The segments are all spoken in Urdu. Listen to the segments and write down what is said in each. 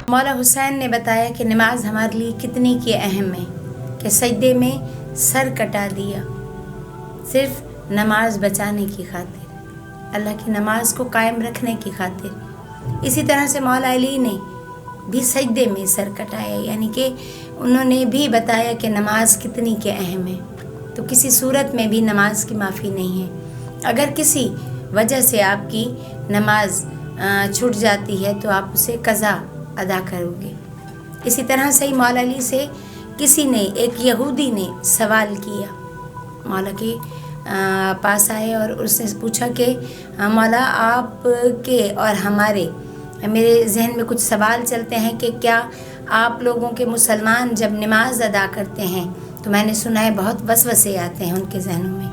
مولا حسین نے بتایا کہ نماز ہمارے لیے کتنی کی اہم ہے کہ سجدے میں سر کٹا دیا صرف نماز بچانے کی خاطر، اللہ کی نماز کو قائم رکھنے کی خاطر۔ اسی طرح سے مولا علی نے بھی سجدے میں سر کٹایا، یعنی کہ انہوں نے بھی بتایا کہ نماز کتنی کے اہم ہے۔ تو کسی صورت میں بھی نماز کی معافی نہیں ہے۔ اگر کسی وجہ سے آپ کی نماز چھوٹ جاتی ہے تو آپ اسے قضا ادا کرو گے۔ اسی طرح سے مولا علی سے کسی نے، ایک یہودی نے سوال کیا، مولا کے پاس آئے اور اس نے پوچھا کہ مولا آپ کے اور میرے ذہن میں کچھ سوال چلتے ہیں کہ کیا آپ لوگوں کے مسلمان جب نماز ادا کرتے ہیں تو میں نے سنا ہے بہت وسوسے آتے ہیں ان کے ذہنوں میں،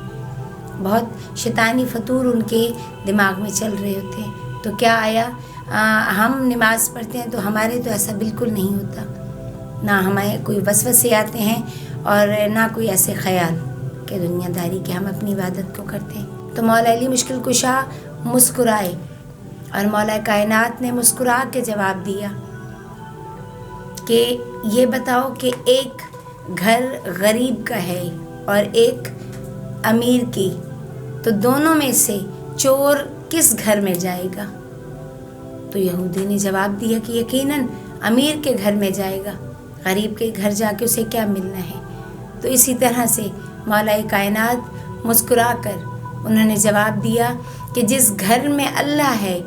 بہت شیطانی فطور ان کے دماغ میں چل رہے ہوتے ہیں، تو کیا آیا ہم نماز پڑھتے ہیں تو ہمارے تو ایسا بالکل نہیں ہوتا، نہ ہمیں کوئی وسوسے آتے ہیں اور نہ کوئی ایسے خیال کہ دنیا داری کہ ہم اپنی عبادت کو کرتے ہیں۔ تو مولا علی مشکل کشا مسکرائے اور مولا کائنات نے مسکرا کے جواب دیا کہ یہ بتاؤ کہ ایک گھر غریب کا ہے اور ایک امیر کی، تو دونوں میں سے چور کس گھر میں جائے گا؟ تو یہودی نے جواب دیا کہ یقیناً امیر کے گھر میں جائے گا، غریب کے گھر جا کے اسے کیا ملنا ہے۔ تو اسی طرح سے مولا کائنات مسکرا کر انہوں نے جواب دیا کہ جس گھر میں اللہ ہے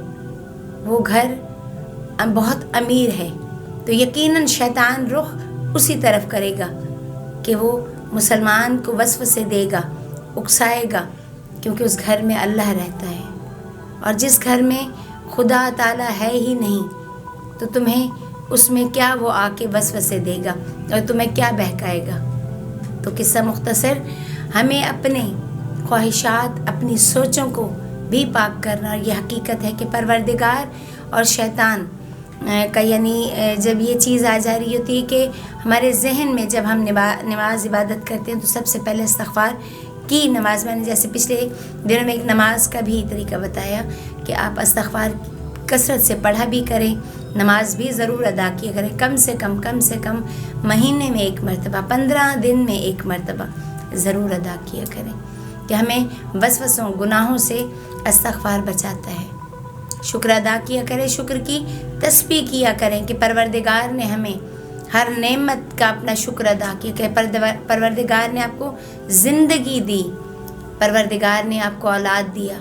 وہ گھر بہت امیر ہے، تو یقیناً شیطان رخ اسی طرف کرے گا کہ وہ مسلمان کو وسوسے دے گا، اکسائے گا، کیونکہ اس گھر میں اللہ رہتا ہے، اور جس گھر میں خدا تعالیٰ ہے ہی نہیں تو تمہیں اس میں کیا وہ آ کے وسوسے دے گا اور تمہیں کیا بہکائے گا۔ تو قصہ مختصر ہمیں اپنے خواہشات، اپنی سوچوں کو بھی پاک کرنا، اور یہ حقیقت ہے کہ پروردگار اور شیطان کا، یعنی جب یہ چیز آ جا رہی ہوتی ہے کہ ہمارے ذہن میں جب ہم نماز عبادت کرتے ہیں تو سب سے پہلے استغفار کی نماز، میں نے جیسے پچھلے دنوں میں ایک نماز کا بھی طریقہ بتایا کہ آپ استغفار کثرت سے پڑھا بھی کریں، نماز بھی ضرور ادا کیا کریں، کم سے کم مہینے میں 1 مرتبہ، 15 دن میں 1 مرتبہ ضرور ادا کیا کریں کہ ہمیں وسوسوں، گناہوں سے استغفار بچاتا ہے۔ شکر ادا کیا کریں، شکر کی تسبیح کیا کریں کہ پروردگار نے ہمیں ہر نعمت کا اپنا شکر ادا کیا کہ پروردگار نے آپ کو زندگی دی، پروردگار نے آپ کو اولاد دیا،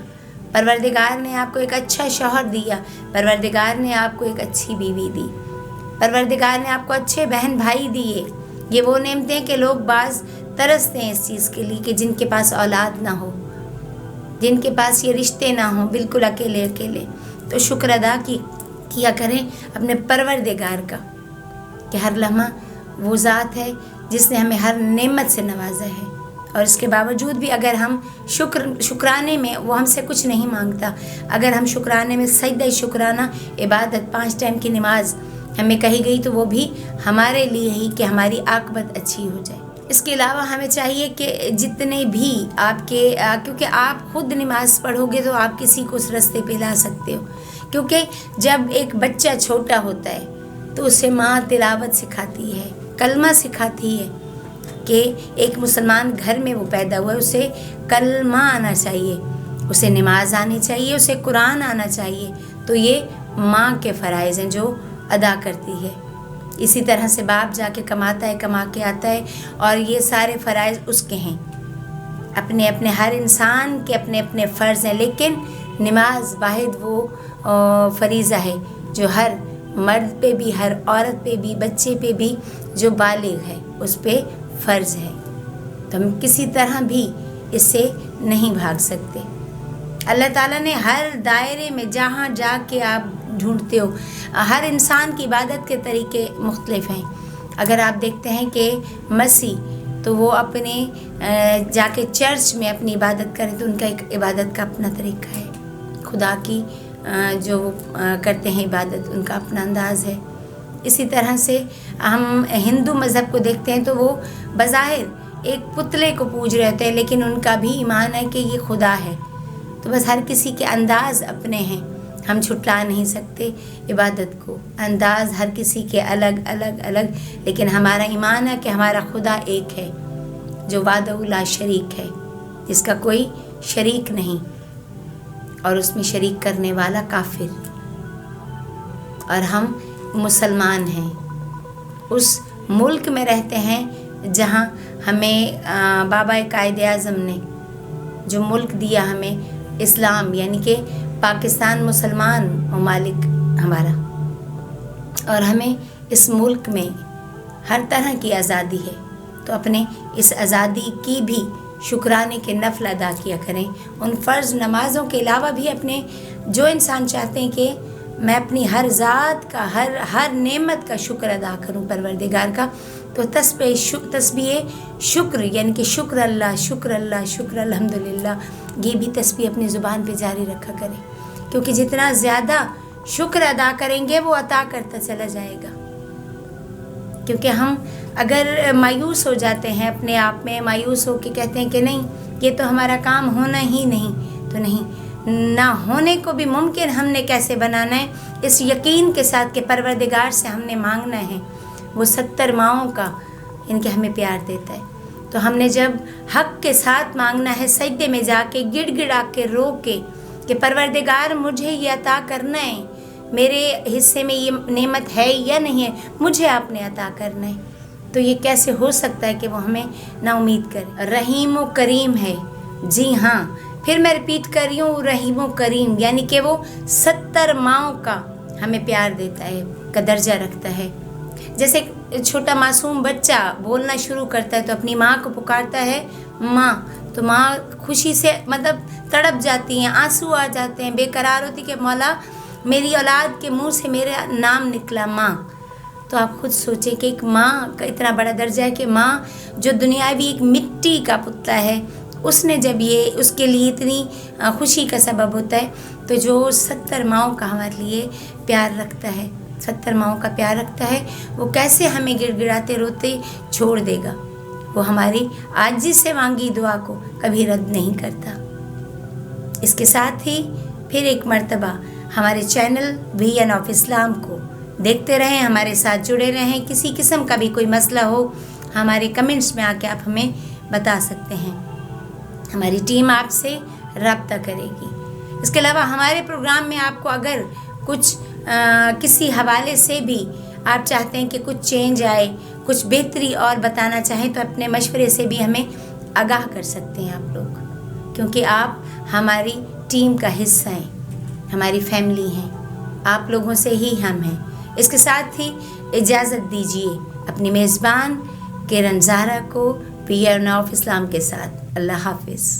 پروردگار نے آپ کو ایک اچھا شوہر دیا، پروردگار نے آپ کو ایک اچھی بیوی دی، پروردگار نے آپ کو اچھے بہن بھائی دیے۔ یہ وہ نعمتیں کہ لوگ بعض ترستے ہیں اس چیز کے لیے کہ جن کے پاس اولاد نہ ہو، جن کے پاس یہ رشتے نہ ہوں، بالکل اکیلے، تو شکر ادا کیا کریں اپنے پروردگار کا کہ ہر لمحہ وہ ذات ہے جس نے ہمیں ہر نعمت سے نوازا ہے، اور اس کے باوجود بھی اگر ہم شکرانے میں وہ ہم سے کچھ نہیں مانگتا، اگر ہم شکرانے میں سجدہ شکرانہ عبادت 5 ٹائم کی نماز ہمیں کہی گئی تو وہ بھی ہمارے لیے ہی کہ ہماری عاقبت اچھی ہو جائے۔ اس کے علاوہ ہمیں چاہیے کہ جتنے بھی آپ کے، کیونکہ آپ خود نماز پڑھو گے تو آپ کسی کو اس رستے پہ لا سکتے ہو، کیونکہ جب ایک بچہ چھوٹا ہوتا ہے تو اسے ماں تلاوت سکھاتی ہے، کلمہ سکھاتی ہے کہ ایک مسلمان گھر میں وہ پیدا ہوا ہے، اسے کلمہ آنا چاہیے، اسے نماز آنی چاہیے، اسے قرآن آنا چاہیے، تو یہ ماں کے فرائض ہیں جو ادا کرتی ہے۔ اسی طرح سے باپ جا کے کماتا ہے، کما کے آتا ہے، اور یہ سارے فرائض اس کے ہیں، اپنے اپنے ہر انسان کے اپنے اپنے فرض ہیں، لیکن نماز واحد وہ فریضہ ہے جو ہر مرد پہ بھی، ہر عورت پہ بھی، بچے پہ بھی جو بالغ ہے اس پہ فرض ہے، تو ہم کسی طرح بھی اس سے نہیں بھاگ سکتے۔ اللہ تعالیٰ نے ہر دائرے میں جہاں جا کے آپ ڈھونڈتے ہو، ہر انسان کی عبادت کے طریقے مختلف ہیں۔ اگر آپ دیکھتے ہیں کہ مسیح تو وہ اپنے جا کے چرچ میں اپنی عبادت کریں تو ان کا ایک عبادت کا اپنا طریقہ ہے، خدا کی جو وہ کرتے ہیں عبادت، ان کا اپنا انداز ہے۔ اسی طرح سے ہم ہندو مذہب کو دیکھتے ہیں تو وہ بظاہر ایک پتلے کو پوج رہے ہوتے ہیں، لیکن ان کا بھی ایمان ہے کہ یہ خدا ہے۔ تو بس ہر کسی کے انداز اپنے ہیں، ہم چھٹلا نہیں سکتے عبادت کو، انداز ہر کسی کے الگ الگ الگ، لیکن ہمارا ایمان ہے کہ ہمارا خدا ایک ہے جو وحدہ لا شریک ہے، جس کا کوئی شریک نہیں، اور اس میں شریک کرنے والا کافر، اور ہم مسلمان ہیں، اس ملک میں رہتے ہیں جہاں ہمیں بابا قائد اعظم نے جو ملک دیا ہمیں، اسلام، یعنی کہ پاکستان مسلمان ممالک ہمارا، اور ہمیں اس ملک میں ہر طرح کی آزادی ہے، تو اپنے اس آزادی کی بھی شکرانے کے نفل ادا کیا کریں۔ ان فرض نمازوں کے علاوہ بھی اپنے، جو انسان چاہتے ہیں کہ میں اپنی ہر ذات کا، ہر نعمت کا شکر ادا کروں پروردگار کا، تو تسبیح شکر، یعنی کہ شکر اللہ شکر اللہ شکر الحمدللہ، یہ بھی تسبیح اپنی زبان پہ جاری رکھا کریں، کیونکہ جتنا زیادہ شکر ادا کریں گے وہ عطا کرتا چلا جائے گا۔ کیونکہ ہم اگر مایوس ہو جاتے ہیں، اپنے آپ میں مایوس ہو کے کہتے ہیں کہ نہیں یہ تو ہمارا کام ہونا ہی نہیں، تو نہیں، نہ ہونے کو بھی ممکن ہم نے کیسے بنانا ہے، اس یقین کے ساتھ کہ پروردگار سے ہم نے مانگنا ہے، وہ 70 ماؤں کا ان کے ہمیں پیار دیتا ہے، تو ہم نے جب حق کے ساتھ مانگنا ہے، سجدے میں جا کے گڑ گڑا کے رو کے کہ پروردگار مجھے یہ عطا کرنا ہے، میرے حصے میں یہ نعمت ہے یا نہیں ہے، مجھے آپ نے عطا کرنا ہے، تو یہ کیسے ہو سکتا ہے کہ وہ ہمیں نا امید کرے۔ رحیم و کریم ہے، جی ہاں، پھر میں ریپیٹ کر رہی ہوں، رحیم و کریم، یعنی کہ وہ 70 ماؤں کا ہمیں پیار دیتا ہے، کا درجہ رکھتا ہے۔ جیسے چھوٹا معصوم بچہ بولنا شروع کرتا ہے تو اپنی ماں کو پکارتا ہے ماں، تو ماں خوشی سے مطلب تڑپ جاتی ہیں، آنسو آ جاتے ہیں، بے قرار ہوتی کہ مولا میری اولاد کے منہ سے میرا نام نکلا ماں۔ تو آپ خود سوچیں کہ ایک ماں کا اتنا بڑا درجہ ہے کہ ماں جو دنیاوی ایک مٹی کا پتلا ہے، اس نے جب یہ اس کے لیے اتنی خوشی کا سبب ہوتا ہے، تو جو 70 ماؤں کا ہمارے لیے پیار رکھتا ہے، 70 ماؤں کا پیار رکھتا ہے، وہ کیسے ہمیں گڑ گڑاتے روتے چھوڑ دے گا؟ وہ ہماری عاجزی سے مانگی دعا کو کبھی رد نہیں کرتا۔ اس کے ساتھ ہی پھر ایک مرتبہ ہمارے چینل ویژن آف اسلام کو دیکھتے رہیں، ہمارے ساتھ جڑے رہیں، کسی قسم کا بھی کوئی مسئلہ ہو ہمارے کمنٹس میں آ کے آپ ہمیں بتا سکتے ہیں، ہماری ٹیم آپ سے رابطہ کرے گی۔ اس کے علاوہ ہمارے پروگرام میں آپ کو اگر کچھ کسی حوالے سے بھی آپ چاہتے ہیں کہ کچھ چینج آئے، کچھ بہتری اور بتانا چاہیں، تو اپنے مشورے سے بھی ہمیں آگاہ کر سکتے ہیں آپ لوگ، کیونکہ آپ ہماری ٹیم کا حصہ ہیں، ہماری فیملی ہیں، آپ لوگوں سے ہی ہم ہیں۔ اس کے ساتھ ہی اجازت دیجیے اپنی میزبان کرن زہرا کو ویژن آف اسلام کے ساتھ۔ اللہ حافظ۔